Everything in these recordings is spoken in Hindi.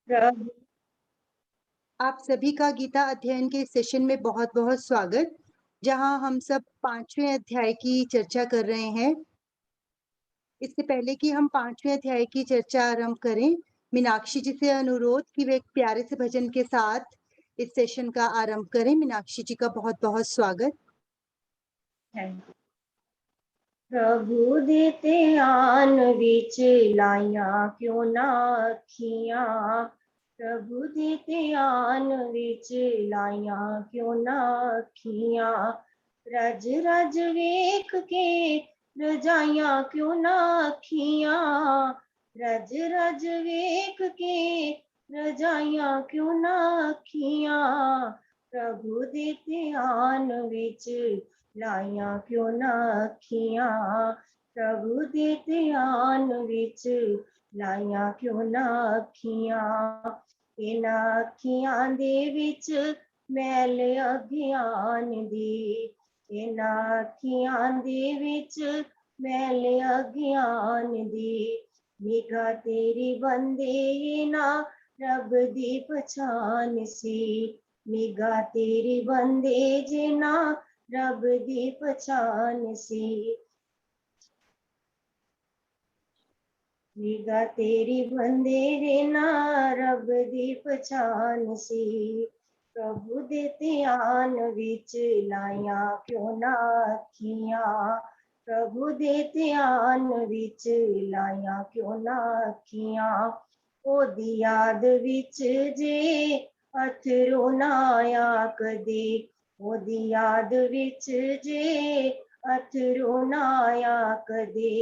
प्रभु। आप सभी का गीता अध्ययन के सेशन में बहुत-बहुत स्वागत, जहां हम सब 5वें अध्याय की चर्चा कर रहे हैं। इससे पहले कि हम 5वें अध्याय की चर्चा आरंभ करें, मीनाक्षी जी से अनुरोध कि वे एक प्यारे से भजन के साथ इस सेशन का आरंभ करें। मीनाक्षी जी का बहुत-बहुत स्वागत। Thank you. प्रभु दे ध्यान विच लाइया क्यों ना अखियां, प्रभु दे ध्यान विच लाइया क्यों ना अखियां, रज रज वेख के रजाइया क्यों ना अखियां, रज रज वेख के रजाइया क्यों ना अखियां, प्रभु दे ध्यान विच लाइया क्यों ना अखियां, प्रभु दे ध्यान विच लाइया क्यों ना अखियां, इन्हां अखियां दे विच मैल अज्ञान दी, इन्हां अखियां दे विच मैल अज्ञान दी, निगाह तेरी बंदे ना रब दी पछान सी, निगाह तेरी बंदे जिना रब दी पछान सी, निगाह तेरी बंदे रे ना रब दी पछान सी, प्रभु दे ध्यान विच लाइया क्यों ना अखियां, प्रभु दे ध्यान विच लाइया क्यों ना अखियां, ओदी याद विच जे अथरू ना आया कदे, ओदी याद विच जे अथरू ना आया कदे,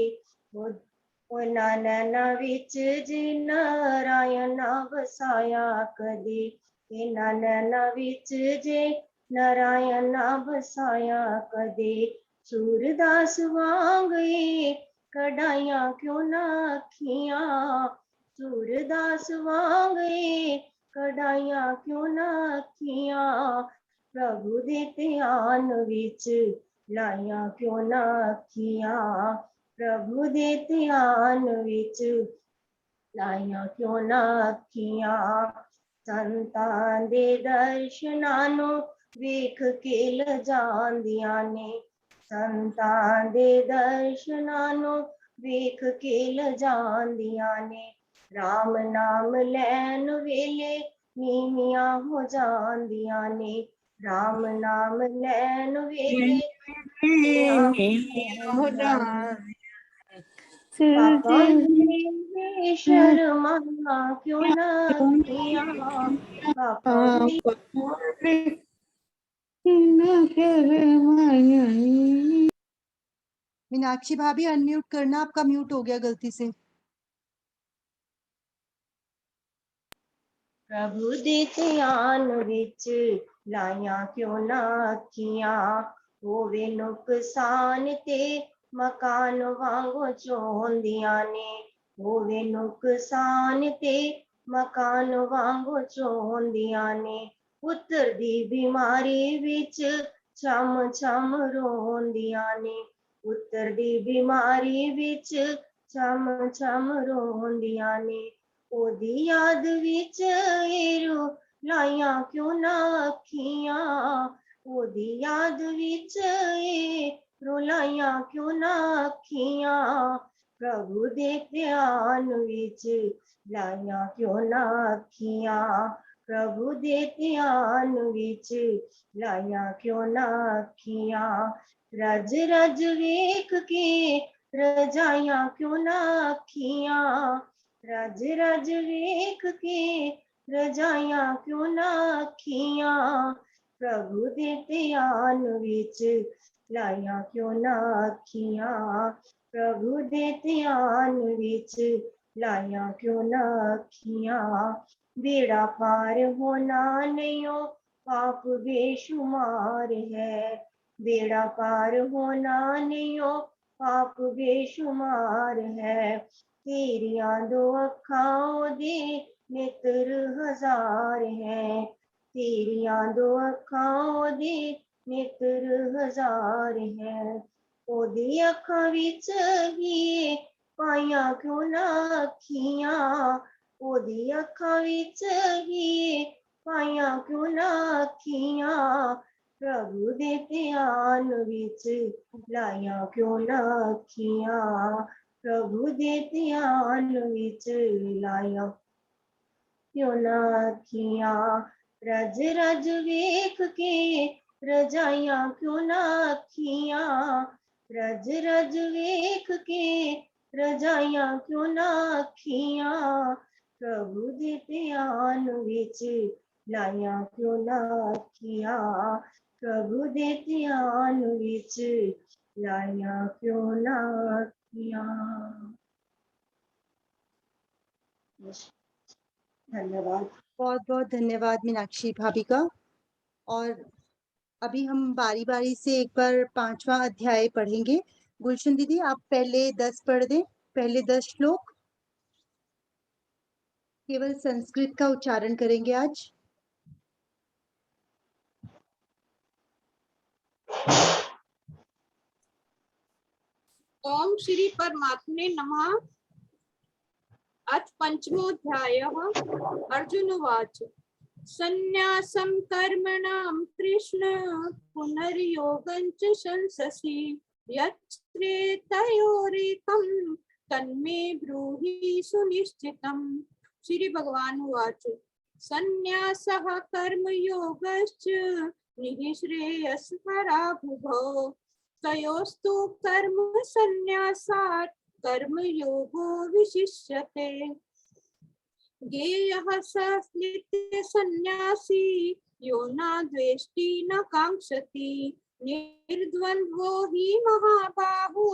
उन्हां नैना विच जे नारायण बसाया कदे, इन्हां नैना विच जे नारायण बसाया कदे, सूरदास वांग कढ़ाइया क्यों ना अखियां, सूरदास वांग कढ़ाइया क्यों ना अखियां, प्रभु दे ध्यान विच लाइया क्यों ना अखियां, प्रभु दे ध्यान विच लाइया क्यों ना अखियां, संतां दे दर्शनां नूं वेख के लजांदियां ने, संतां दे दर्शनां नूं वेख के लजांदियां ने, राम नाम लैन वेले नीवियां हो जांदियां ने, राम नाम लैन वेले नीवियां हो जांदियां ने, पापा मेरे शर्मा क्यों ना किया, पापा मेरे मीनाक्षी भाभी अनम्यूट करना, आपका म्यूट हो गया गलती से। प्रभु दे ध्यान विच लाइया क्यों ना अखियां, होवे नुकसान ते मकान वांगो चोंदियां ने, होवे नुकसान ते मकान वांगो चोंदियां ने, पुत्र दी बीमारी विच छम छम रोंदियां ने, पुत्र दी बीमारी विच छम छम रोंदियां ने, ओदी याद विच रू लाइया क्यों ना अखियां, ओदी याद विच रुलाइया क्यों ना अखियां, प्रभु दे ध्यान विच लाइया क्यों ना अखियां, प्रभु दे ध्यान विच लाइया क्यों ना अखियां, रज रज वेख के रजाइया क्यों ना अखियां, रज रज वेख के रजाइया क्यों ना अखियां, प्रभु दे ध्यान विच लाइया क्यों ना अखियां, प्रभु दे ध्यान विच लाइया क्यों ना अखियां, बेड़ा पार होना नहीं हो पाप बेशुमार है, बेड़ा पार होना नहीं हो पाप बेशुमार है, तेरिया दो अखां दे नेत्र हजार है, तेरिया दो अखां दे नेत्र हजार है, ओदी अखां विच ही पाइया क्यों ना अखियां, ओदी अखां विच ही पाइयां क्यों ना अखियां, प्रभु दे ध्यान विच लाइयां क्यों ना अखियां, प्रभु दे ध्यान विच लाइयां क्यों ना अखियां, रज रज वेख के रजाइयां क्यों ना अखियां, रज रज वेख के रजाइयां क्यों ना अखियां, प्रभु दे ध्यान विच लाइयां क्यों ना अखियां, प्रभु दे ध्यान विच लाइयां क्यों ना अखियां। धन्यवाद। बहुत बहुत धन्यवाद मीनाक्षी भाभी का। और अभी हम बारी बारी से एक बार 5वां अध्याय पढ़ेंगे। गुलशन दीदी, आप पहले 10 पढ़ दें, पहले 10 श्लोक। केवल संस्कृत का उच्चारण करेंगे आज। ओम श्री परमात्मने नमः। अथ पंचमोऽध्यायः। अर्जुन उवाच संन्यासं कर्मणां कृष्ण पुनर्योगं च शंससि यच्छ्रेतयोरेकं तन्मे ब्रूहि सुनिश्चितम्। श्री भगवान उवाच संन्यासः कर्मयोगश्च निःश्रेयसकरा बुभौ तयोस्तु कर्म संन्यासात् कर्मयोगो विशिष्यते। ज्ञेयः स नित्य सन्यासी यो न द्वेष्टि न कांक्षति निर्द्वन्द्वो हि महाबाहो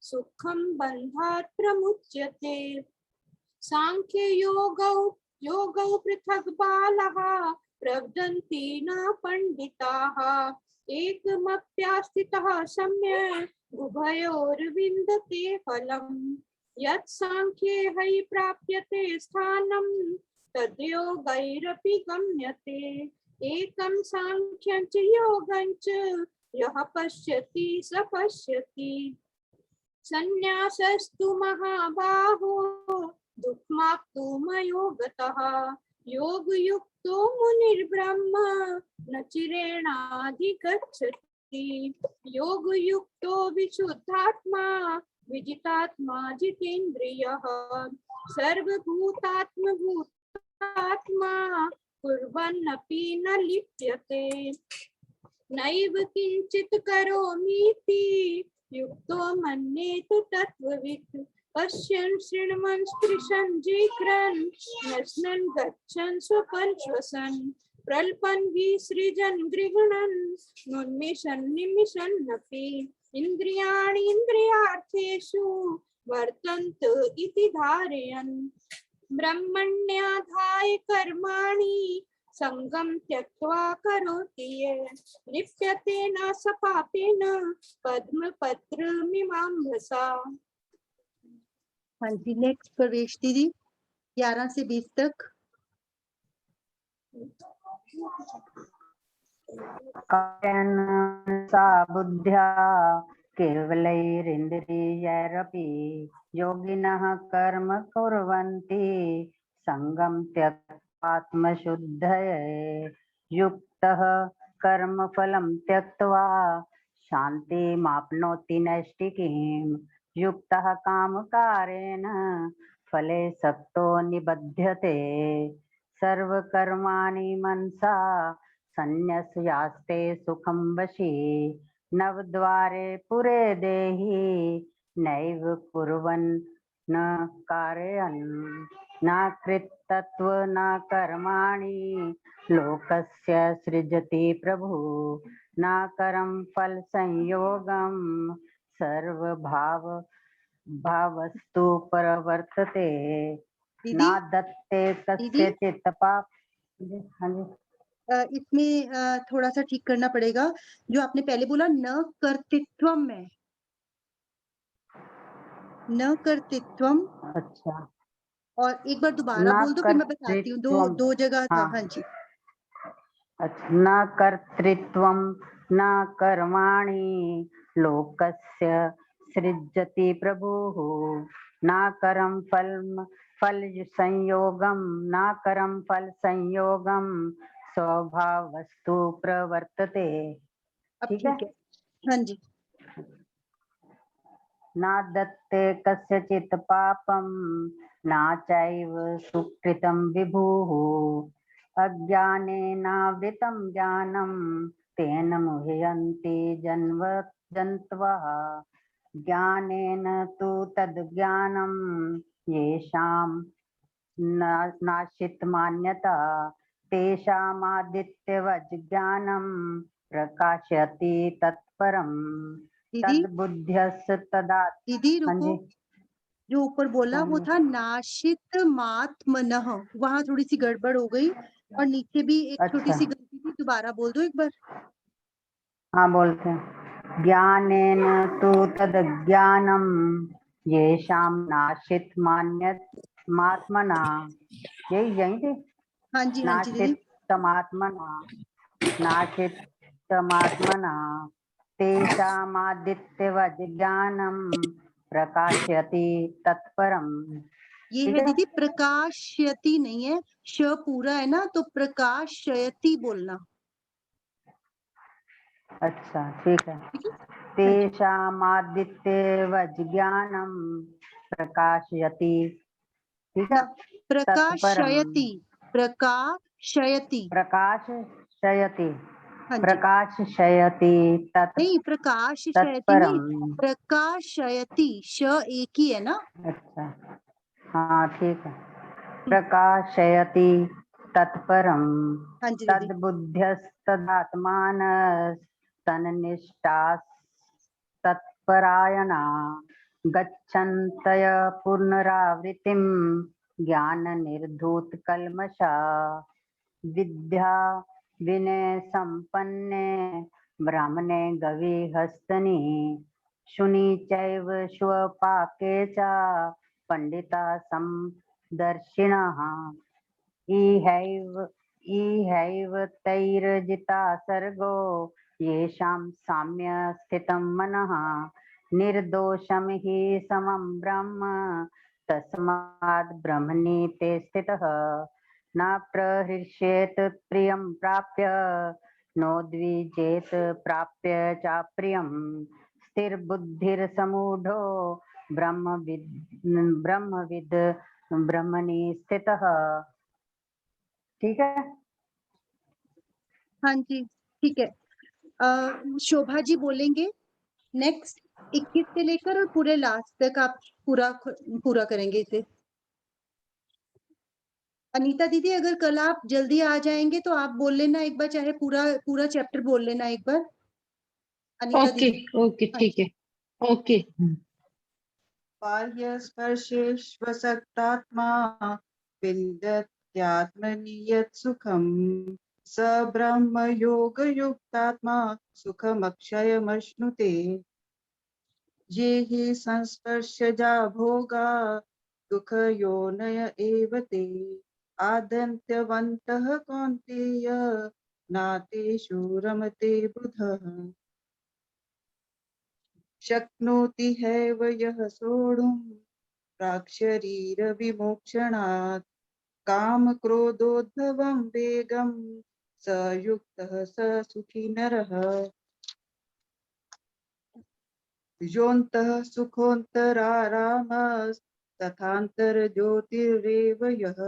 सुखं बन्धात् प्रमुच्यते। सांख्य योगौ पृथक् बालः प्रवदन्ति न पंडिताः एकमप्यास्थितः सम्यक् उभयोर्विन्दते फलम्। यत् सांख्ये हि प्राप्यते स्थानं तद्योगैरपि गम्यते। एकं सांख्यं च योगं च यः पश्यति स पश्यति। संन्यासस्तु महाबाहो दुःखमाप्तुमयो गतः योगयुक्तो मुनिर्ब्रह्म न चिरेणाधिगच्छति। योगयुक्तो विशुद्धात्मा विजितात्मा जितेन्द्रियः सर्वभूतात्मा कुर्वन्नपि न लिप्यते। नैव किंचित् करोमीति युक्तो मन्येत तत्त्ववित्। पश्यन् शृण्वन् स्पृशन् जिघ्रन् नश्नन् गच्छन् स्वपन् श्वसन् प्रल्पन् विसृजन् गृह्णन् उन्मिषन् निमिषन्नपि इन्द्रियाणि इन्द्रियार्थेषु वर्तन्त इति धारयन् ब्रह्मण्याधाय कर्माणि संगम त्यक्त्वा करोति ये लिप्यते न स पापेन पद्मपत्रमिवाम्भसा। हाँ जी, नेक्स्ट प्रवेश दीदी 11 से 20 तक। सा बुद्ध्या केवलैरिन्द्रियैरपि योगिनः कर्म कुर्वन्ति संगं त्यक्त्वात्मशुद्धये युक्तः कर्मफलं त्यक्त्वा शान्तिमाप्नोति नैष्ठिकीम्। युक्तः कामकारेण फले सक्तो निबध्यते। सर्वकर्माणि मनसा संन्यस्यास्ते सुखं वशी नवद्वारे पुरे देहि नैव कुर्वन् न कारयन् न कृतत्व न कर्माणि लोकस्य सृजति प्रभु न करं फल संयोगं सर्वभावस्तु परवर्तते दीदी ना दत्ते कस्यचित् पाप। हाँ जी, इसमें थोड़ा सा ठीक करना पड़ेगा। जो आपने पहले बोला न कर्तृत्वम में, न कर्तृत्वम। अच्छा, और एक बार दोबारा न बोल दो, फिर मैं बताती हूँ। दो जगह था। हाँ जी, अच्छा। न कर्तृत्वं न कर्माणि लोकस्य सृजति प्रभुः न करं फल संयोगम नाकरम फल संयोगम स्वभाव वस्तु प्रवर्तते। अब ठीक है। ठीक है। हाँ जी। ना दत्ते कस्यचित् पापम ना चैव सुकृतं विभुः अज्ञानेनावृतं ज्ञानं तेन मुह्यन्ति जन्त्वः ज्ञानेन तु तद्ज्ञानं येषां नाशित मान्यता तेषामादित्यवज् ज्ञानं प्रकाशयति तत्परम् दीदी तद्बुद्ध्यस्य तदा। दीदी हाँ रुको, जी। जो ऊपर बोला वो बोलिए। था नाशित मात्मनः, वहां थोड़ी सी गड़बड़ हो गई, और नीचे भी एक छोटी अच्छा, सी गलती थी, दोबारा बोल दो एक बार। हाँ बोलते हैं। ज्ञानेन तु तद्ज्ञानं येषां नाशित मान्यमात्मना। यही थे। हाँ जी हाँ जी दीदी। नाशितमात्मना नाशितमात्मना तेषामादित्यवज् ज्ञानं प्रकाशयति तत्परम्। ये ठीक है है। दीदी, प्रकाशयति नहीं है, श पूरा है ना, तो प्रकाशयति बोलना। अच्छा ठीक है। ठीक है। हाँ जी। तेषामादित्यवज् ज्ञानं प्रकाशयति। ठीक है। ना, तत्परम प्रकाशयति, प्रकाशयति। प्रकाशयति हाँ जी। प्रकाशयति नहीं, प्रकाशयति तत्परम। नहीं, प्रकाशयति, श एक ही है ना। अच्छा, हाँ ठीक है। प्रकाशयति तत्परम हाँ जी दीदी। तद्बुद्ध्यस्तदात्मानस्तन्निष्ठास्तत्परायणा गच्छन्तय पुनरावृत्तिं ज्ञाननिर्धूतकल्मषा विद्या विनय संपन्ने ब्राह्मणे गविहस्तनि शुनि चैव स्वपाके च पंडिता समदर्शिनः इहैव तैर्जिता सर्गो येषां साम्य स्थितं मनः निर्दोषं हि समं ब्रह्म तस्माद् ब्रह्मणि ते स्थितः न प्रहृष्येत प्रियं प्राप्य नोद्विजेत प्राप्य चाप्रियं स्थिरबुद्धिर्समूढो ब्रह्मविद ब्रह्मणि स्थितः। ठीक है। हाँ जी ठीक है। शोभा जी बोलेंगे नेक्स्ट, 21 से लेकर और पूरे लास्ट तक आप पूरा करेंगे इसे। अनीता दीदी, अगर कल आप जल्दी आ जाएंगे तो आप बोल लेना एक बार, चाहे पूरा पूरा चैप्टर बोल लेना एक बार। अनीता ओके दीदी। ओके हाँ ठीक है। ओके। बाह्यस्पर्शेष्वसक्तात्मा विन्दत्यात्मनि यत् सुखम् स ब्रह्मयोगयुक्तात्मा सुखमक्षयमश्नुते। ये हि संस्पर्शजा भोगा दुःखयोनय एव ते आदन्त्यवन्तः कौन्तेय नातेषु रमते बुधः। शक्नोति हैव यः सोढुम् प्राक्शरीरविमोक्षणात् कामक्रोधोद्भवं वेगं स युक्तः स सुखी नरः। योऽन्तः सुखोऽन्तरारामस्तथान्तर्ज्योतिरेव यः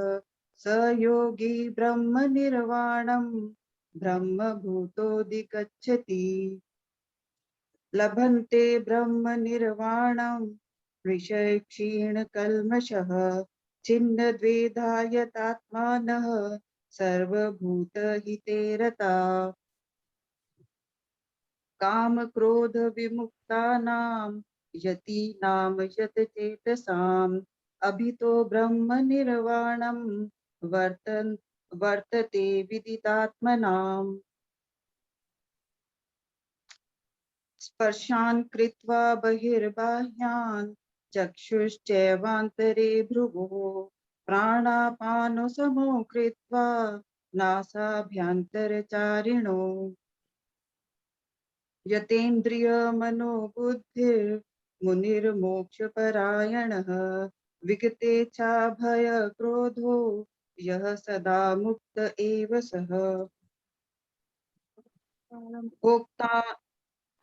स योगी ब्रह्मनिर्वाणं ब्रह्मभूतोऽधिगच्छति। लभन्ते ब्रह्मनिर्वाणं ऋषयक्षीणकल्मषः छिन्नद्वेधायतात्मानः सर्वभूतहिते रता। कामक्रोधविमुक्तानां यतीनां यतचेतसाम् अभितो ब्रह्मनिर्वाणं वर्तते विदितात्मनाम्। स्पर्शान् कृत्वा बहिर्बाह्यान् चक्षुश्चैवान्तरे भ्रुवोः प्राणापानो समो कृत्वा नासाभ्यन्तरचारिणो यतेन्द्रियमनोबुद्धिर्मुनिर्मोक्षपरायणः विगते च भय क्रोधो यः सदा मुक्त एव सः। भोक्ता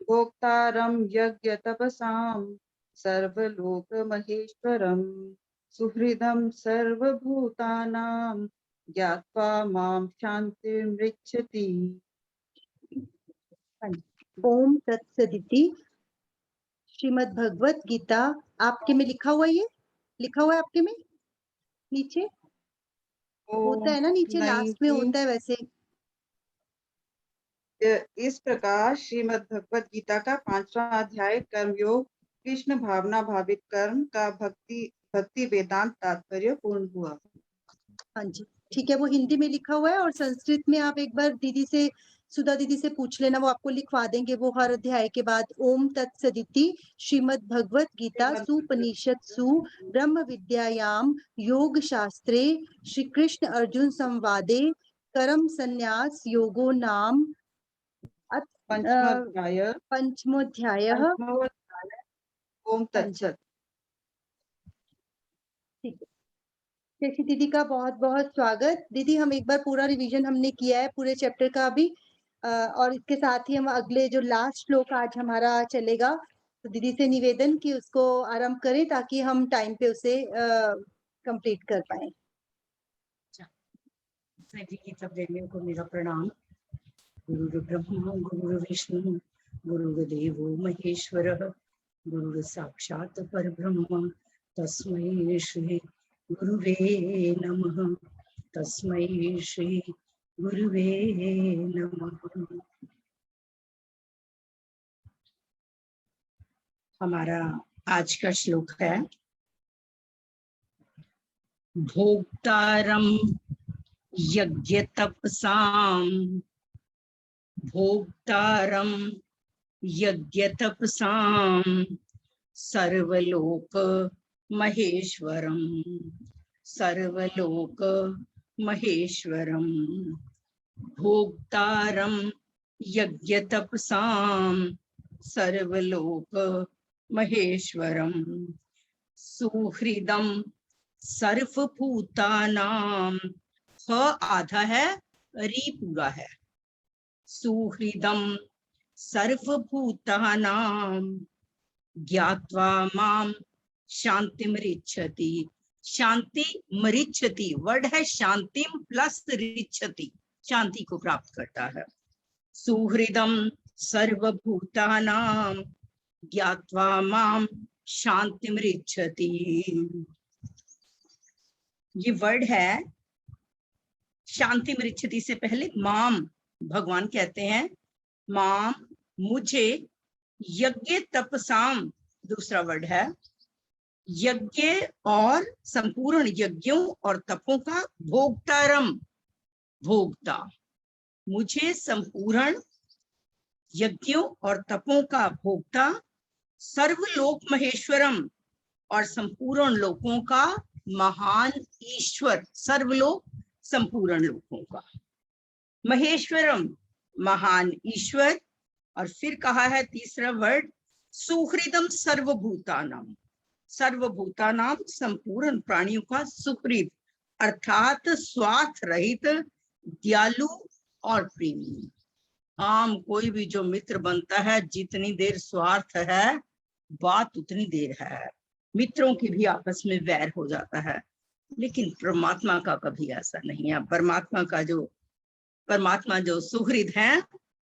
भोक्तारं यज्ञ तपसां सर्वलोक महेश्वरं सुहृदं सर्वभूतानां ज्ञात्वा मां शान्तिमृच्छति। ओम तत्सदिति। श्रीमद् भगवत गीता आपके में लिखा हुआ है, ये लिखा हुआ है आपके में नीचे होता है ना, नीचे लास्ट में होता है वैसे। इस प्रकार श्रीमद् भगवत गीता का 5वां अध्याय कर्मयोग कृष्ण भावना भावित कर्म का भक्ति वेदांत तात्पर्य पूर्ण हुआ। हाँ जी ठीक है, वो हिंदी में लिखा हुआ है और संस्कृत में आप एक बार दीदी से, सुधा दीदी से पूछ लेना, वो आपको लिखवा देंगे वो हर अध्याय के बाद। ओम तत्सदिति श्रीमद् भगवत गीता सुपनिषत्सु ब्रह्म विद्यायाम योग शास्त्रे श्री कृष्ण अर्जुन संवादे कर्म संन्यास योगो नाम पंचमोऽध्यायः। ओम तत्सत। ठीक है, शशि दीदी का बहुत बहुत स्वागत। दीदी हम एक बार पूरा रिवीजन हमने किया है पूरे चैप्टर का अभी, और इसके साथ ही हम अगले जो लास्ट श्लोक आज हमारा चलेगा, तो दीदी से निवेदन कि उसको आरंभ करें ताकि हम टाइम पे उसे कंप्लीट कर पाए। सभी की सब देवियों को मेरा प्रणाम। गुरु ब्रह्मा गुरु विष्णु गुरुदेवो महेश्वरः गुरु साक्षात् परब्रह्म तस्मै श्री गुरुवे नमः। तस्मै श्री गुरुवे नमः। हमारा आज का श्लोक है भोक्तारं यज्ञ तपसां भोक्तारं यज्ञ तपसां सर्वलोक महेश्वरं सर्वलोक महेश्वरं भोक्तारं यज्ञ तपसां सर्वलोक महेश्वरं सुहृदं सर्वभूतानां। ह आधा है, री पूरा है। सुहृदं सर्वभूतानां ज्ञात्वा मां शान्तिमृच्छति। शांति मृच्छति वर्ड है, शांतिम प्लस रिच्छति, शांति को प्राप्त करता है। सुहृदं सर्वभूतानां ज्ञात्वा मां शान्तिमृच्छति। ये वर्ड है शांति मृच्छति से पहले माम, भगवान कहते हैं माम मुझे, यज्ञ तपसाम दूसरा वर्ड है, यज्ञ और संपूर्ण यज्ञों और तपों का भोक्तारम भोक्ता, मुझे संपूर्ण यज्ञों और तपों का भोक्ता, सर्वलोक महेश्वरम और संपूर्ण लोकों का महान ईश्वर, सर्वलोक संपूर्ण लोकों का, महेश्वरम महान ईश्वर। और फिर कहा है तीसरा वर्ड सुहृदम सर्वभूतानाम, सर्वभूतानाम संपूर्ण प्राणियों का सुहृद अर्थात स्वार्थ रहित, दयालु और प्रेमी। आम कोई भी जो मित्र बनता है, जितनी देर स्वार्थ है बात उतनी देर है, मित्रों की भी आपस में वैर हो जाता है, लेकिन परमात्मा का कभी ऐसा नहीं है। परमात्मा जो सुहृद है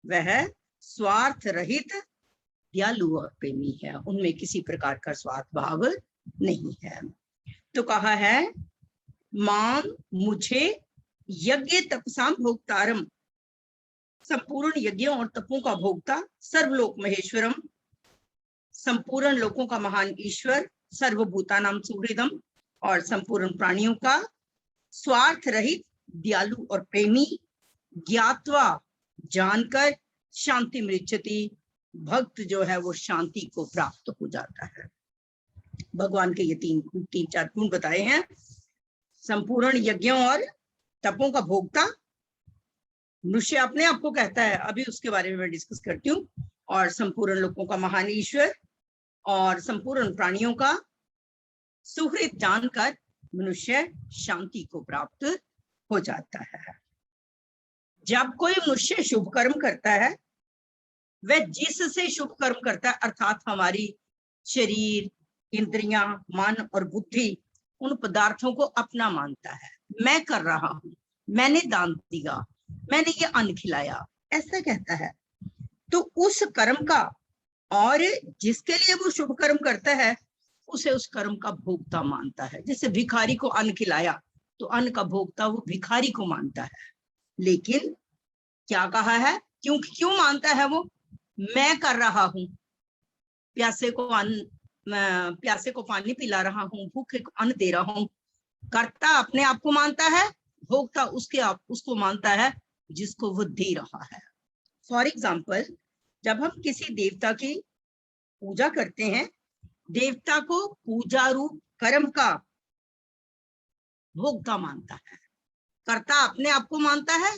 वह स्वार्थ रहित, दयालु और प्रेमी है, उनमें किसी प्रकार का स्वार्थ भाव नहीं है। तो कहा है मां मुझे यज्ञ तपसाम भोक्तारम, संपूर्ण यज्ञों और तपों का भोक्ता, सर्वलोक महेश्वरम संपूर्ण लोकों का महान ईश्वर, सर्वभूतानाम सुहृदम और संपूर्ण प्राणियों का स्वार्थ रहित, दयालु और प्रेमी, ज्ञात्वा जानकर, शांति मृच्छति भक्त जो है वो शांति को प्राप्त हो जाता है। भगवान के ये तीन चार गुण बताए हैं, संपूर्ण यज्ञों और तपों का भोक्ता, मनुष्य अपने आप को कहता है, अभी उसके बारे में मैं डिस्कस करती हूँ, और संपूर्ण लोगों का महान ईश्वर और संपूर्ण प्राणियों का सुहृद जानकर मनुष्य शांति को प्राप्त हो जाता है। जब कोई मनुष्य शुभ कर्म करता है, वह जिससे शुभ कर्म करता है अर्थात हमारी शरीर, इंद्रियां, मन और बुद्धि उन पदार्थों को अपना मानता है। मैं कर रहा हूं, मैंने दान दिया, मैंने ये अन्न खिलाया, ऐसा कहता है। तो उस कर्म का और जिसके लिए वो शुभ कर्म करता है उसे उस कर्म का भोक्ता मानता है। जैसे भिखारी को अन्न खिलाया तो अन्न का भोक्ता वो भिखारी को मानता है। लेकिन क्या कहा है, क्यों मानता है वो? मैं कर रहा हूं, प्यासे को पानी पिला रहा हूं, भूखे को अन्न दे रहा हूं। कर्ता अपने आप को मानता है, भोक्ता उसको मानता है जिसको वो दे रहा है। फॉर एग्जाम्पल, जब हम किसी देवता की पूजा करते हैं, देवता को पूजा रूप कर्म का भोक्ता मानता है। कर्ता अपने आप को मानता है,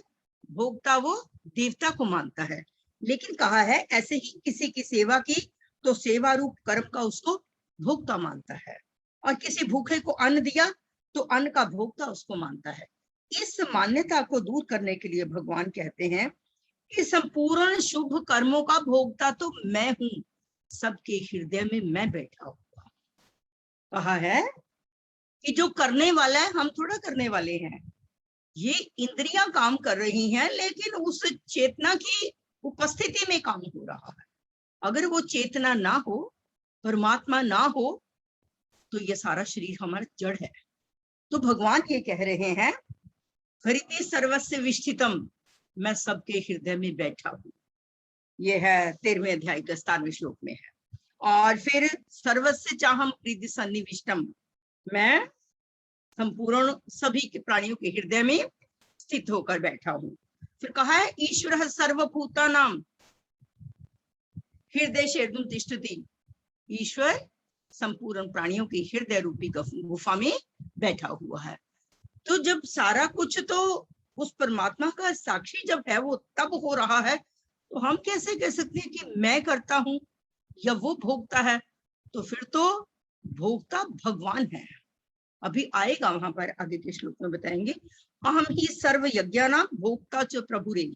भोक्ता वो देवता को मानता है। लेकिन कहा है ऐसे ही किसी की सेवा की तो सेवा रूप कर्म का उसको भोक्ता मानता है, और किसी भूखे को अन्न दिया तो अन्न का भोक्ता उसको मानता है। इस मान्यता को दूर करने के लिए भगवान कहते हैं कि संपूर्ण शुभ कर्मों का भोक्ता तो मैं हूं, सबके हृदय में मैं बैठा हुआ। कहा है कि जो करने वाला है, हम थोड़ा करने वाले हैं। ये इंद्रियां काम कर रही हैं, लेकिन उस चेतना की उपस्थिति में काम हो रहा है। अगर वो चेतना ना हो, परमात्मा ना हो, तो ये सारा शरीर हमारा जड़ है। तो भगवान ये कह रहे हैं, हृदय सर्वस्य विष्ठितम, मैं सबके हृदय में बैठा हूं। ये है 13वें अध्याय के 17वें श्लोक में है। और फिर सर्वस्य चाहम हृदय सन्निविष्टम, मैं संपूर्ण सभी के प्राणियों के हृदय में स्थित होकर बैठा हूं। फिर कहा है ईश्वर सर्वभूतानां हृदय शेर्दुम तिष्ठति, ईश्वर संपूर्ण प्राणियों की हृदय रूपी गुफा में बैठा हुआ है। तो जब सारा कुछ तो उस परमात्मा का साक्षी जब है वो तब हो रहा है, तो हम कैसे कह सकते हैं कि मैं करता हूं या वो भोगता है? तो फिर तो भोगता भगवान है। अभी आएगा वहां पर, आगे के श्लोक में बताएंगे। अहम ही सर्व यज्ञानां भोक्ता च प्रभुरेव,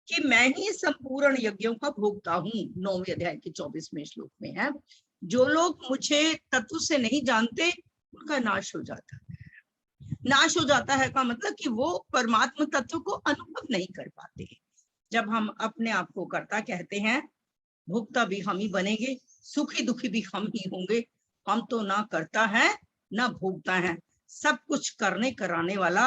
कि मैं ही संपूर्ण यज्ञों का भोक्ता हूँ। 9वें अध्याय के 24वें श्लोक में है। जो लोग मुझे तत्व से नहीं जानते उनका नाश हो जाता है। नाश हो जाता है का मतलब कि वो परमात्मा तत्व को अनुभव नहीं कर पाते। जब हम अपने आप को कर्ता कहते हैं, भोक्ता भी हम ही बनेंगे, सुखी दुखी भी हम ही होंगे। हम तो ना करता है ना भोगता है, सब कुछ करने कराने वाला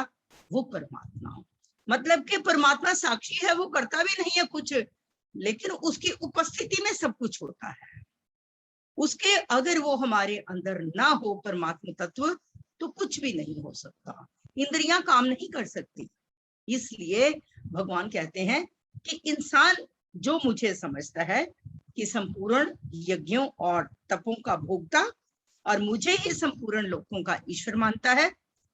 वो परमात्मा। मतलब कि परमात्मा साक्षी है, वो करता भी नहीं है कुछ, लेकिन उसकी उपस्थिति में सब कुछ होता है। उसके अगर वो हमारे अंदर ना हो परमात्मा तत्व, तो कुछ भी नहीं हो सकता। इंद्रियां काम नहीं कर सकती। इसलिए भगवान कहते हैं कि इंसान जो मुझे समझता है कि संपूर्ण यज्ञों और तपों का भोक्ता और मुझे ही संपूर्ण लोगों का ईश्वर मानता है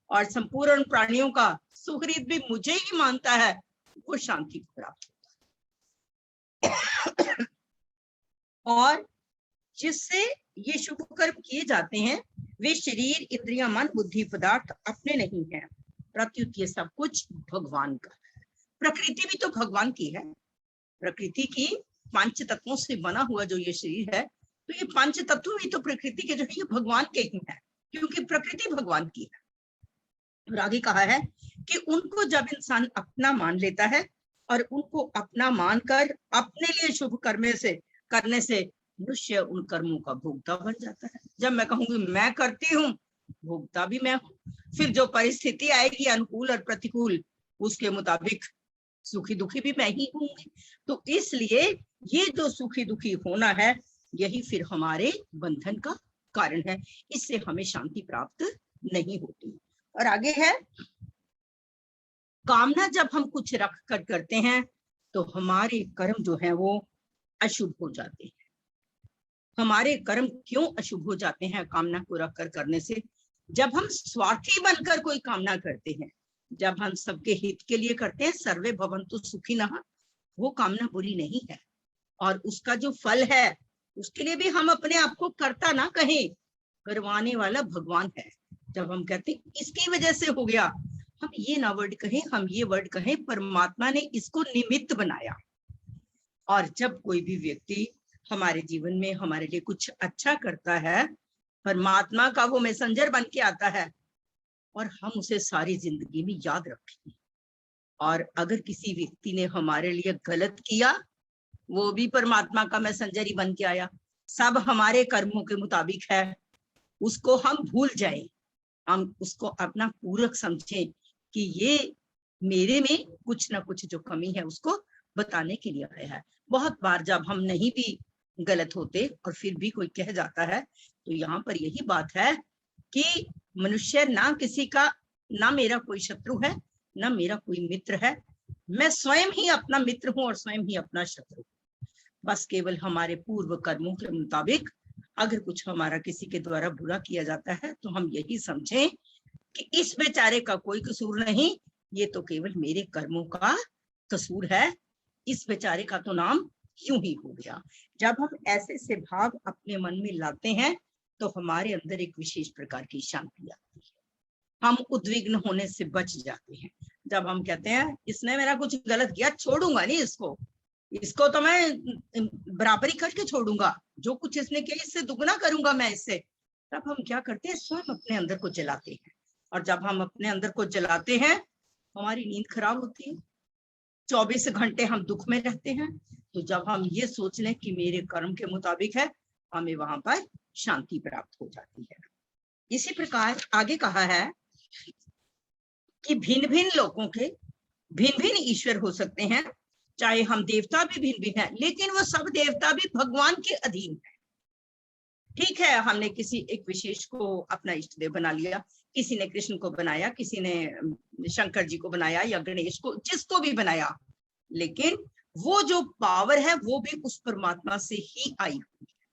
और संपूर्ण प्राणियों का सुहृद भी मुझे ही मानता है, वो शांति को प्राप्त होता है। और जिससे ये शुभ कर्म किए जाते हैं, वे शरीर, इंद्रियां, मन, बुद्धि, पदार्थ अपने नहीं है, प्रत्युत ये सब कुछ भगवान का है। प्रकृति भी तो भगवान की है। प्रकृति की 5 तत्वों से बना हुआ जो ये शरीर है, तो ये 5 तत्व भी तो प्रकृति के जो है ये भगवान के ही है, क्योंकि प्रकृति भगवान की है। और आगे कहा है कि उनको जब इंसान अपना मान लेता है और उनको अपना मानकर अपने लिए शुभ कर्म से करने से मनुष्य उन कर्मों का भोक्ता बन जाता है। जब मैं कहूंगी मैं करती हूँ, भोक्ता भी मैं हूँ। फिर जो परिस्थिति आएगी अनुकूल और प्रतिकूल, उसके मुताबिक सुखी दुखी भी मैं ही हूंगी। तो इसलिए ये जो सुखी दुखी होना है, यही फिर हमारे बंधन का कारण है। इससे हमें शांति प्राप्त नहीं होती। और आगे है, कामना जब हम कुछ रख कर करते हैं तो हमारे कर्म जो है वो अशुभ हो जाते हैं। हमारे कर्म क्यों अशुभ हो जाते हैं कामना को रख कर करने से? जब हम स्वार्थी बनकर कोई कामना करते हैं, जब हम सबके हित के लिए करते हैं, सर्वे भवन्तु सुखिनः, वो कामना बुरी नहीं है। और उसका जो फल है उसके लिए भी हम अपने आप को कर्ता ना कहें, करवाने वाला भगवान है। जब हम कहते हैं इसकी वजह से हो गया, हम ये ना वर्ड कहें, हम ये वर्ड कहें परमात्मा ने इसको निमित्त बनाया। और जब कोई भी व्यक्ति हमारे जीवन में हमारे लिए कुछ अच्छा करता है, परमात्मा का वो मैसेंजर बन के आता है और हम उसे सारी जिंदगी में याद रखें। और अगर किसी व्यक्ति ने हमारे लिए गलत किया, वो भी परमात्मा का मैसेंजर ही बन के आया। सब हमारे कर्मों के मुताबिक है, उसको हम भूल जाएं, हम उसको अपना पूरक समझें कि ये मेरे में कुछ ना कुछ जो कमी है उसको बताने के लिए आया है। बहुत बार जब हम नहीं भी गलत होते और फिर भी कोई कह जाता है, तो यहाँ पर यही बात है कि मनुष्य ना किसी का, ना मेरा कोई शत्रु है, ना मेरा कोई मित्र है, मैं स्वयं ही अपना मित्र हूं और स्वयं ही अपना शत्रु। बस केवल हमारे पूर्व कर्मों के मुताबिक अगर कुछ हमारा किसी के द्वारा बुरा किया जाता है तो हम यही समझें कि इस बेचारे का कोई कसूर नहीं, ये तो केवल मेरे कर्मों का कसूर है, इस बेचारे का तो नाम यूं ही हो गया। जब हम ऐसे से भाव अपने मन में लाते हैं तो हमारे अंदर एक विशेष प्रकार की शांति आती है, हम उद्विग्न होने से बच जाते हैं। जब हम कहते हैं इसने मेरा कुछ गलत किया, छोड़ूंगा नहीं इसको, इसको तो मैं बराबरी करके छोड़ूंगा, जो कुछ इसने किया इससे दुगना करूंगा मैं इससे, तब हम क्या करते हैं, स्वयं अपने अंदर को जलाते हैं। और जब हम अपने अंदर को जलाते हैं, हमारी नींद खराब होती है, 24 घंटे हम दुख में रहते हैं। तो जब हम ये सोच लें कि मेरे कर्म के मुताबिक है, हमें वहां पर शांति प्राप्त हो जाती है। इसी प्रकार आगे कहा है कि भिन्न भिन्न लोगों के भिन्न भिन्न ईश्वर हो सकते हैं, चाहे हम देवता भी भिन्न भिन्न हैं, लेकिन वो सब देवता भी भगवान के अधीन है। ठीक है, हमने किसी एक विशेष को अपना इष्ट देव बना लिया, किसी ने कृष्ण को बनाया, किसी ने शंकर जी को बनाया या गणेश को, जिसको भी बनाया, लेकिन वो जो पावर है वो भी उस परमात्मा से ही आई हुई है।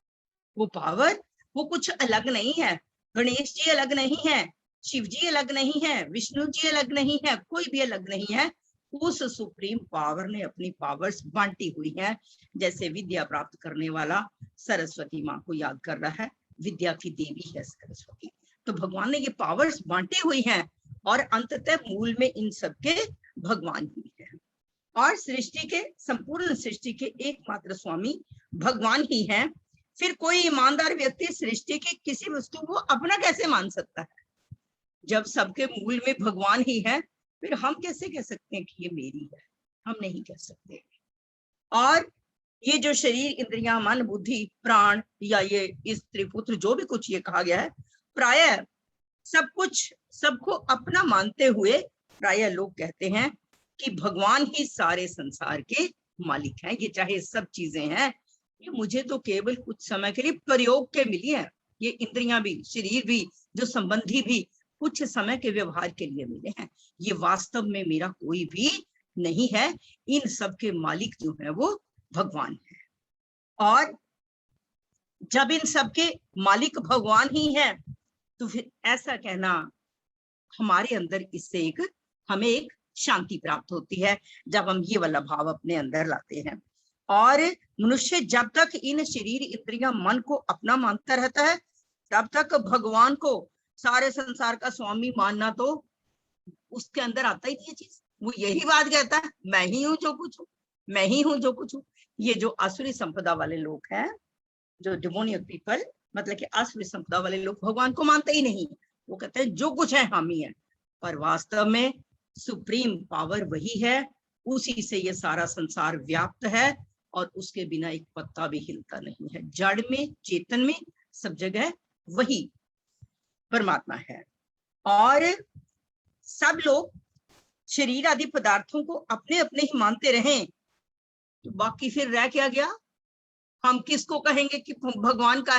वो पावर वो कुछ अलग नहीं है, गणेश जी अलग नहीं है, शिव जी अलग नहीं है, विष्णु जी अलग नहीं है, कोई भी अलग नहीं है। उस सुप्रीम पावर ने अपनी पावर्स बांटी हुई है। जैसे विद्या प्राप्त करने वाला सरस्वती माँ को याद कर रहा है, विद्या की देवी है सरस्वती, तो भगवान ने ये पावर्स बांटी हुई हैं और अंततः मूल में इन सबके भगवान ही है। और सृष्टि के, संपूर्ण सृष्टि के एकमात्र स्वामी भगवान ही हैं। फिर कोई ईमानदार व्यक्ति सृष्टि की किसी वस्तु को अपना कैसे मान सकता है? जब सबके मूल में भगवान ही है, फिर हम कैसे कह सकते हैं कि ये मेरी है? हम नहीं कह सकते। और ये जो शरीर, इंद्रियां, मन, बुद्धि, प्राण या ये स्त्री पुत्र जो भी कुछ ये कहा गया है, प्रायः सब कुछ सबको अपना मानते हुए प्रायः लोग कहते हैं कि भगवान ही सारे संसार के मालिक हैं। ये चाहे सब चीजें हैं, ये मुझे तो केवल कुछ समय के लिए प्रयोग के मिली है। ये इंद्रियां भी, शरीर भी, जो संबंधी भी कुछ समय के व्यवहार के लिए मिले हैं। ये वास्तव में मेरा कोई भी नहीं है। इन सब के मालिक जो है वो भगवान है। और जब इन सब के मालिक भगवान ही है, तो फिर ऐसा कहना हमारे अंदर इससे हमें एक शांति प्राप्त होती है, जब हम ये वाला भाव अपने अंदर लाते हैं। और मनुष्य जब तक इन शरीर, इंद्रियां, मन को अपना मानता रहता है, तब तक भगवान को, सारे संसार का स्वामी मानना तो उसके अंदर आता ही नहीं है चीज। वो यही बात कहता है, मैं ही हूँ जो कुछ हूँ, मैं ही हूँ जो कुछ हूँ। ये जो आसुरी संपदा वाले लोग हैं, जो डिमोनियक पीपल, मतलब कि आसुरी संपदा वाले लोग भगवान को मानते ही नहीं। वो कहते हैं जो कुछ है हम ही है, पर वास्तव में सुप्रीम पावर वही है, उसी से ये सारा संसार व्याप्त है और उसके बिना एक पत्ता भी हिलता नहीं है। जड़ में, चेतन में, सब जगह वही परमात्मा है। और सब लोग शरीर आदि पदार्थों को अपने अपने ही मानते रहें, तो बाकी फिर रह क्या गया? हम किसको कहेंगे कि भगवान का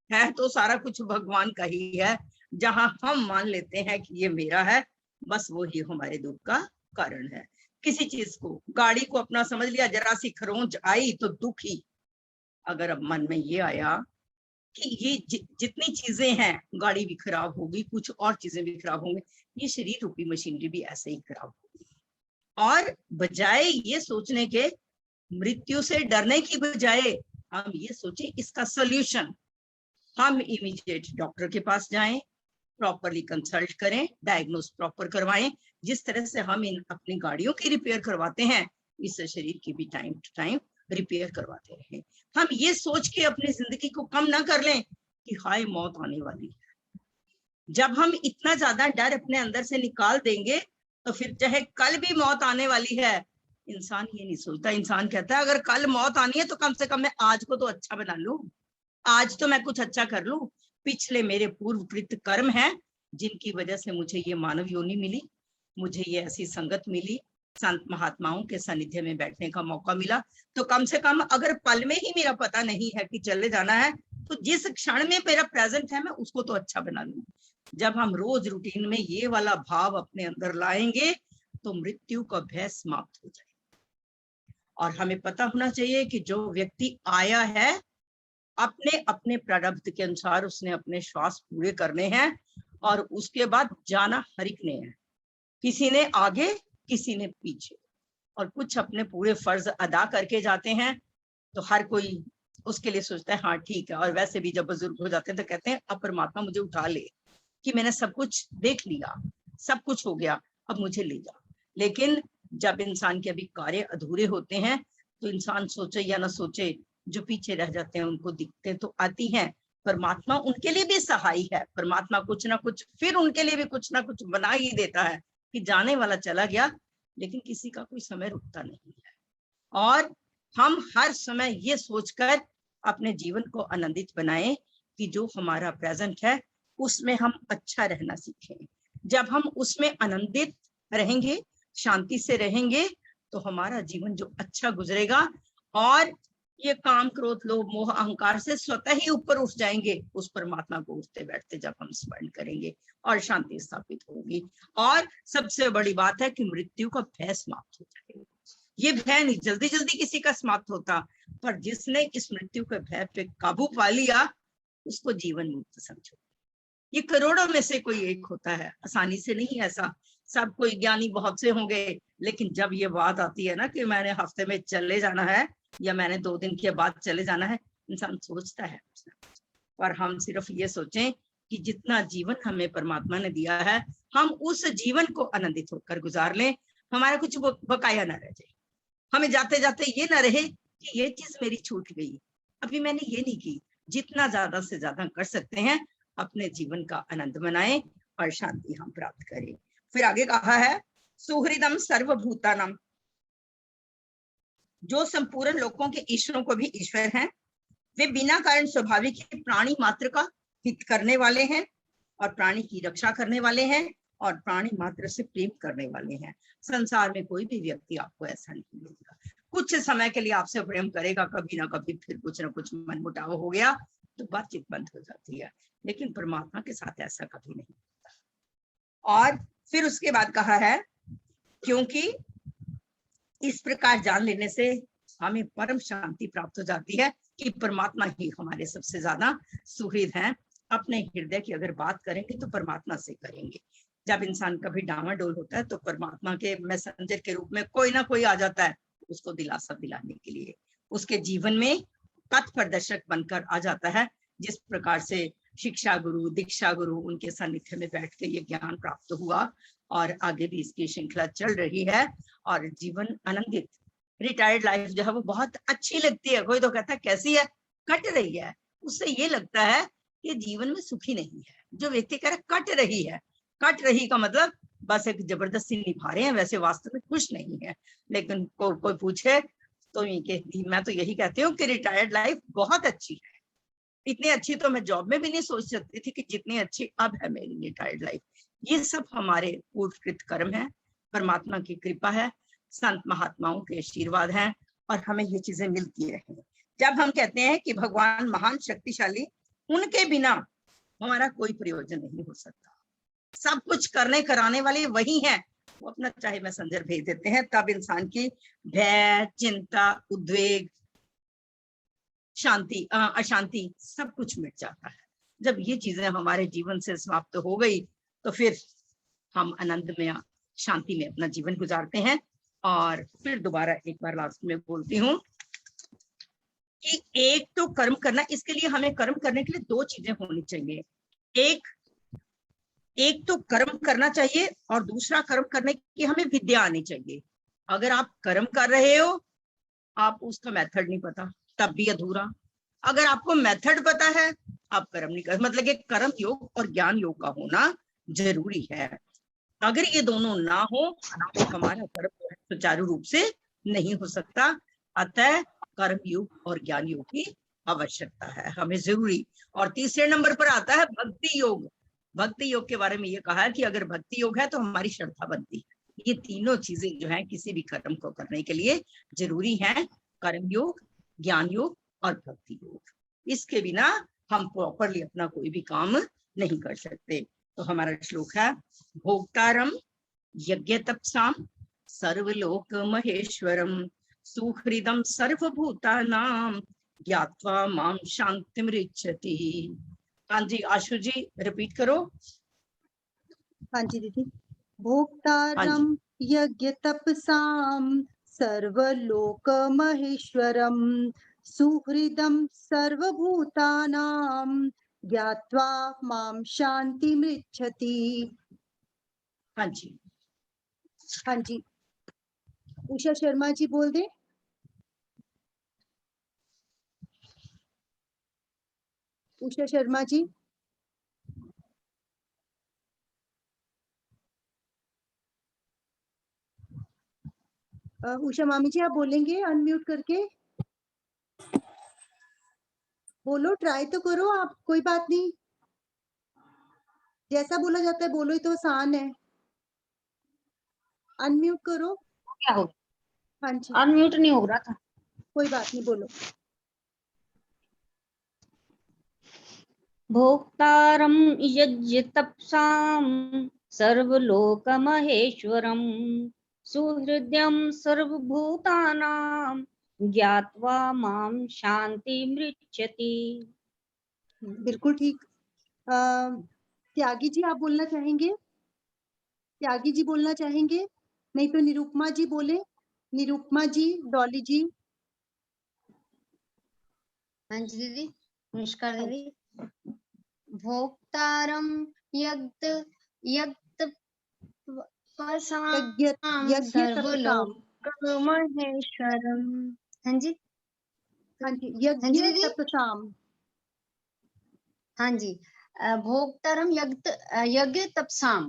है तो सारा कुछ भगवान का ही है। जहां हम मान लेते हैं कि ये मेरा है, बस वो ही हमारे दुख का कारण है। किसी चीज को, गाड़ी को अपना समझ लिया, जरा सी खरोंच आई तो दुख ही। अगर अब मन में ये आया कि ये जितनी चीजें हैं, गाड़ी भी खराब होगी, कुछ और चीजें भी खराब होंगी, ये शरीर रूपी मशीनरी भी ऐसे ही खराब होगी। और बजाय ये सोचने के, मृत्यु से डरने की बजाय हम ये सोचे इसका सॉल्यूशन, हम इमीडिएट डॉक्टर के पास जाएं, प्रॉपरली कंसल्ट करें, डायग्नोस प्रॉपर करवाएं। जिस तरह से हम इन अपनी गाड़ियों की रिपेयर करवाते हैं, इस शरीर की भी टाइम टू टाइम रिपेयर करवाते रहें। हम ये सोच के अपनी जिंदगी को कम ना कर लें कि हाय मौत आने वाली है। जब हम इतना ज्यादा डर अपने अंदर से निकाल देंगे तो फिर चाहे कल भी मौत आने वाली है, इंसान ये नहीं सोचता। इंसान कहता है अगर कल मौत आनी है तो कम से कम मैं आज को तो अच्छा बना लूं, आज तो मैं कुछ अच्छा कर लूं। पिछले मेरे पूर्वकृत कर्म हैं जिनकी वजह से मुझे ये मानव योनि मिली, मुझे ये ऐसी संगत मिली, संत महात्माओं के सानिध्य में बैठने का मौका मिला। तो कम से कम अगर पल में ही मेरा पता नहीं है कि चले जाना है, तो जिस क्षण में मेरा प्रेजेंट है मैं उसको तो अच्छा बना लूं। जब हम रोज रूटीन में ये वाला भाव अपने अंदर लाएंगे तो मृत्यु का भय समाप्त हो जाएगा। और हमें पता होना चाहिए कि जो व्यक्ति आया है अपने अपने प्रारब्ध के अनुसार उसने अपने श्वास पूरे करने हैं और उसके बाद जाना हर एक ने है। किसी ने आगे, किसी ने पीछे, और कुछ अपने पूरे फर्ज अदा करके जाते हैं तो हर कोई उसके लिए सोचता है हाँ ठीक है। और वैसे भी जब बुजुर्ग हो जाते हैं तो कहते हैं अब परमात्मा मुझे उठा ले कि मैंने सब कुछ देख लिया, सब कुछ हो गया, अब मुझे ले जा। लेकिन जब इंसान के अभी कार्य अधूरे होते हैं तो इंसान सोचे या ना सोचे, जो पीछे रह जाते हैं उनको दिक्कतें तो आती हैं। परमात्मा उनके लिए भी सहाय है, परमात्मा कुछ ना कुछ फिर उनके लिए भी कुछ ना कुछ बना ही देता है कि जाने वाला चला गया, लेकिन किसी का कोई समय रुकता नहीं है। और हम हर समय ये सोचकर अपने जीवन को आनंदित बनाएं कि जो हमारा प्रेजेंट है उसमें हम अच्छा रहना सीखें। जब हम उसमें आनंदित रहेंगे, शांति से रहेंगे, तो हमारा जीवन जो अच्छा गुजरेगा और ये काम क्रोध लोभ मोह अहंकार से स्वतः ही ऊपर उठ जाएंगे उस परमात्मा को उठते बैठते जब हम स्मरण करेंगे और शांति स्थापित होगी। और सबसे बड़ी बात है कि मृत्यु का भय समाप्त हो जाएगा। ये भय नहीं जल्दी जल्दी किसी का समाप्त होता, पर जिसने इस मृत्यु के भय पे काबू पा लिया उसको जीवन मुक्त समझो। ये करोड़ों में से कोई एक होता है, आसानी से नहीं ऐसा। सब कोई ज्ञानी बहुत से होंगे, लेकिन जब ये बात आती है ना कि मैंने हफ्ते में चले जाना है या मैंने 2 दिन के बाद चले जाना है, इंसान सोचता है। पर हम सिर्फ ये सोचें कि जितना जीवन हमें परमात्मा ने दिया है हम उस जीवन को आनंदित होकर गुजार लें, हमारा कुछ बकाया ना रह जाए। हमें जाते जाते ये ना रहे कि ये चीज मेरी छूट गई, अभी मैंने ये नहीं की। जितना ज्यादा से ज्यादा कर सकते हैं अपने जीवन का आनंद मनाएं और शांति हम प्राप्त करें। फिर आगे कहा है सुहृदम सर्वभूतानम, जो संपूर्ण लोगों के ईश्वरों को भी ईश्वर हैं, वे बिना कारण स्वाभाविक ही प्राणी मात्र का हित करने वाले हैं और प्राणी की रक्षा करने वाले हैं और प्राणी मात्र से प्रेम करने वाले हैं। संसार में कोई भी व्यक्ति आपको ऐसा नहीं मिलेगा। कुछ समय के लिए आपसे प्रेम करेगा, कभी ना कभी फिर कुछ ना कुछ मनमुटाव हो गया तो बातचीत बंद हो जाती है, लेकिन परमात्मा के साथ ऐसा कभी नहीं होता। और फिर उसके बाद कहा है क्योंकि इस प्रकार जान लेने से हमें परम शांति प्राप्त हो जाती है कि परमात्मा ही हमारे सबसे ज्यादा सुहृद हैं। अपने हृदय की अगर बात करेंगे तो परमात्मा से करेंगे। जब इंसान कभी डामाडोल होता है तो परमात्मा के मैसेंजर के रूप में कोई ना कोई आ जाता है उसको दिलासा दिलाने के लिए, उसके जीवन में पथ प्रदर्शक बनकर आ जाता है। जिस प्रकार से शिक्षा गुरु, दीक्षा गुरु, उनके सानिध्य में बैठ के ये ज्ञान प्राप्त हुआ और आगे भी इसकी श्रृंखला चल रही है और जीवन आनंदित। रिटायर्ड लाइफ जो है वो बहुत अच्छी लगती है। कोई तो कहता है कैसी है, कट रही है, उससे ये लगता है कि जीवन में सुखी नहीं है। जो व्यक्ति कह रहा कट रही है, कट रही का मतलब बस एक जबरदस्ती निभा रहे हैं, वैसे वास्तव में खुश नहीं है। लेकिन कोई पूछे तो मैं तो यही कहती हूँ कि रिटायर्ड लाइफ बहुत अच्छी है। इतनी अच्छी तो मैं जॉब में भी नहीं सोच सकती थी कि जितनी अच्छी अब है मेरी रिटायर्ड लाइफ। ये सब हमारे पूर्वकृत कर्म है, परमात्मा की कृपा है, संत महात्माओं के आशीर्वाद हैं और हमें ये चीजें मिलती रहेंगी। जब हम कहते हैं कि भगवान महान शक्तिशाली, उनके बिना हमारा कोई प्रयोजन नहीं हो सकता। सब कुछ करने कराने वाले वही हैं, वो अपना चाहे मैसेंजर भेज देते हैं, तब इंसान की भय, चिंता, उद्वेग, शांति, अशांति सब कुछ मिट जाता है। जब ये चीजें हमारे जीवन से समाप्त हो गई तो फिर हम आनंद में, शांति में अपना जीवन गुजारते हैं। और फिर दोबारा एक बार लास्ट में बोलती हूँ कि एक तो कर्म करना, इसके लिए हमें कर्म करने के लिए दो चीजें होनी चाहिए। एक तो कर्म करना चाहिए और दूसरा कर्म करने की हमें विद्या आनी चाहिए। अगर आप कर्म कर रहे हो, आप उसका मेथड नहीं पता, तब भी अधूरा। अगर आपको मेथड पता है, आप कर्म नहीं कर, मतलब कि कर्म योग और ज्ञान योग का होना जरूरी है। अगर ये दोनों ना हो तो हमारा कर्म सुचारू रूप से नहीं हो सकता। अतः कर्म योग और ज्ञान योग की आवश्यकता है हमें जरूरी। और तीसरे नंबर पर आता है भक्ति योग। भक्ति योग के बारे में ये कहा है कि अगर भक्ति योग है तो हमारी श्रद्धा बनती है। ये तीनों चीजें जो है किसी भी कर्म को करने के लिए जरूरी है, कर्म योग, ज्ञान योग और भक्ति योग। इसके बिना हम प्रॉपरली अपना कोई भी काम नहीं कर सकते। तो हमारा श्लोक है, भोक्तारम यज्ञ तपसाम सर्वलोक महेश्वरम सुहृदम सर्वभूतानां ज्ञात्वा माम शांतिमृच्छति। हाँ जी आशु जी रिपीट करो। हाँ जी दीदी। हाँ जी। भोक्तारं यज्ञ तपसां सर्वलोक महेश्वरम सुहृदं सर्वभूतानां ज्ञात्वा मां शान्तिमृच्छति। हाँ जी। हाँ जी, उषा शर्मा जी बोल दे। उषा शर्मा जी। उषा मामी जी आप बोलेंगे अनम्यूट करके? बोलो, ट्राई तो करो आप, कोई बात नहीं, जैसा बोला जाता है बोलो ही तो आसान है। अनम्यूट करो। क्या हो गया? हाँ जी, अनम्यूट नहीं हो रहा था। कोई बात नहीं, बोलो। भोक्तारं यज्ञ तपसां सर्वलोकमहेश्वरं सुहृदं सर्वभूतानां ज्ञात्वा मां शान्तिमृच्छति। बिल्कुल ठीक। त्यागी जी आप बोलना चाहेंगे? त्यागी जी बोलना चाहेंगे? नहीं तो निरुपमा जी बोले। निरुपमा जी, डॉली जी। हाँ जी दीदी, नमस्कार दीदी। भोक्तारं यज्ञ यज्ञ तपसां यज्ञ तपसाम। सर्वलोक महेश्वरम। हाँ जी। हाँ जी, हाँ जी यज्ञ दीदी। तपसाम। हाँ जी। भोक्तारं यज्ञ तपसां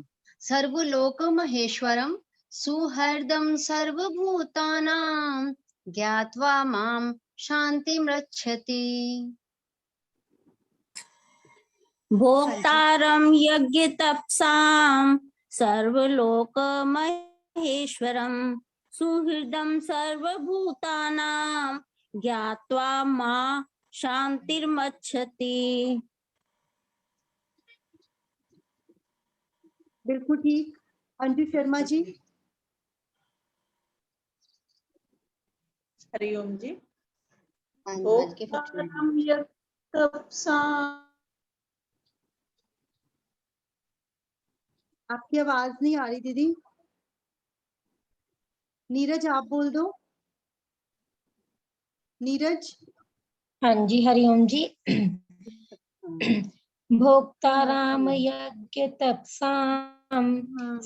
सर्वलोक महेश्वरम सुहृदं सर्वभूतानां ज्ञात्वा मां शान्तिमृच्छति। भोक्तारं यज्ञतपसां सर्वलोकमहेश्वरं सुहृदं सर्वभूतानां ज्ञात्वा मां शान्तिर्मच्छति। बिल्कुल ठीक। अंजू शर्मा जी। हरिओम जी। हाँ जी, भोक्तारं यज्ञतपसां। आपकी आवाज नहीं आ रही दीदी। नीरज आप बोल दो। नीरज। हाँ जी हरिओम जी। भोक्ताराम यज्ञ तपसां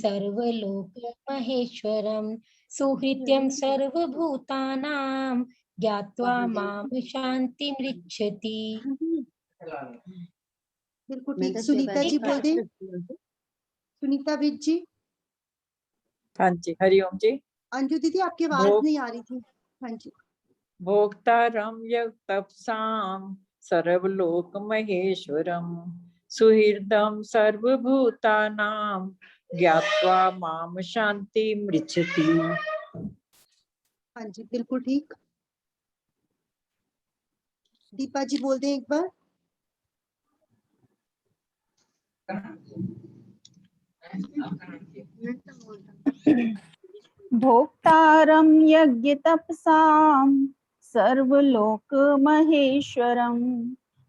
सर्वलोक महेश्वरम सुहृदं सर्वभूतानां ज्ञात्वा मां शान्तिमृच्छति। बिल्कुल मैं ठीक। तो सुनीता जी बोल दे। सुबह सुनीता विज जी। हाँ जी हरिओम जी। अंजू दीदी आपकी आवाज भोग नहीं आ रही थी। हाँ जी। भोक्तारं यज्ञतपसां सर्वलोक महेश्वरम सुहृदं सर्वभूतानां ज्ञात्वा मां शान्तिमृच्छति। हाँ जी बिल्कुल ठीक। दीपा जी बोल दें एक बार। भोक्तारं यज्ञतपसां सर्वलोकमहेश्वरं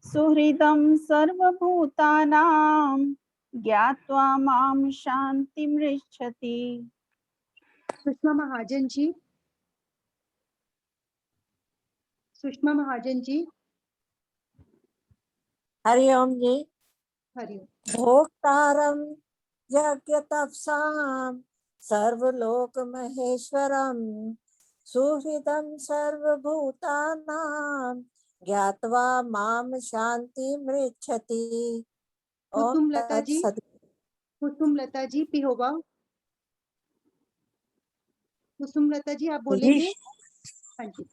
सुहृदं सर्वभूतानां ज्ञात्वा मां शान्तिमृच्छति। सुषमा महाजन जी। सुषमा महाजन जी। हरिओम जी। हरिओम। भोक्तारं यज्ञतपसां सर्वलोक महेश्वरं सुहृदं सर्वभूतानां ज्ञात्वा मां शान्तिमृच्छति। ओम कुसुमलता जी। तत्सत्। कुसुमलता जी पिहोवा। कुसुमलता जी आप जी बोलेंगे? हाँ जी।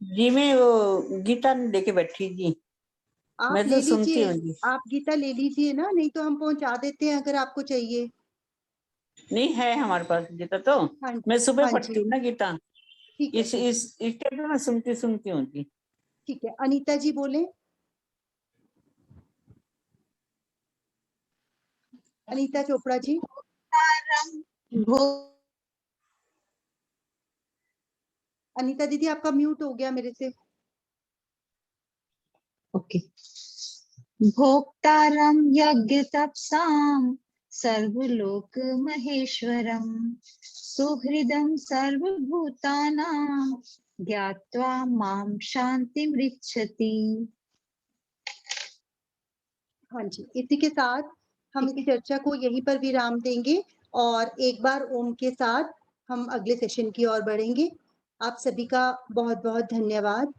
जी मैं वो गीता लेके बैठी जी। आप मैं ले तो सुनती लीजिए, हूँ जी। आप गीता ले लीजिए ना, नहीं तो हम पहुंचा देते हैं अगर आपको चाहिए। नहीं है हमारे पास गीता तो। हाँ मैं सुबह हाँ पढ़ती जी, हूँ ना गीता। ठीक है, इस ठीक इस इस टाइम में मैं सुनती हूँ जी। ठीक है। अनीता जी बोले। अनीता चोपड़ा जी। अनीता दीदी आपका म्यूट हो गया मेरे से। ओके। भोक्तारं यज्ञतपसां सर्वलोक महेश्वरं सुहृदं सर्वभूतानां ज्ञात्वा मां शान्तिमृच्छति। हाँ जी, इसी के साथ हम इस चर्चा को यहीं पर विराम देंगे और एक बार ओम के साथ हम अगले सेशन की ओर बढ़ेंगे। आप सभी का बहुत बहुत धन्यवाद।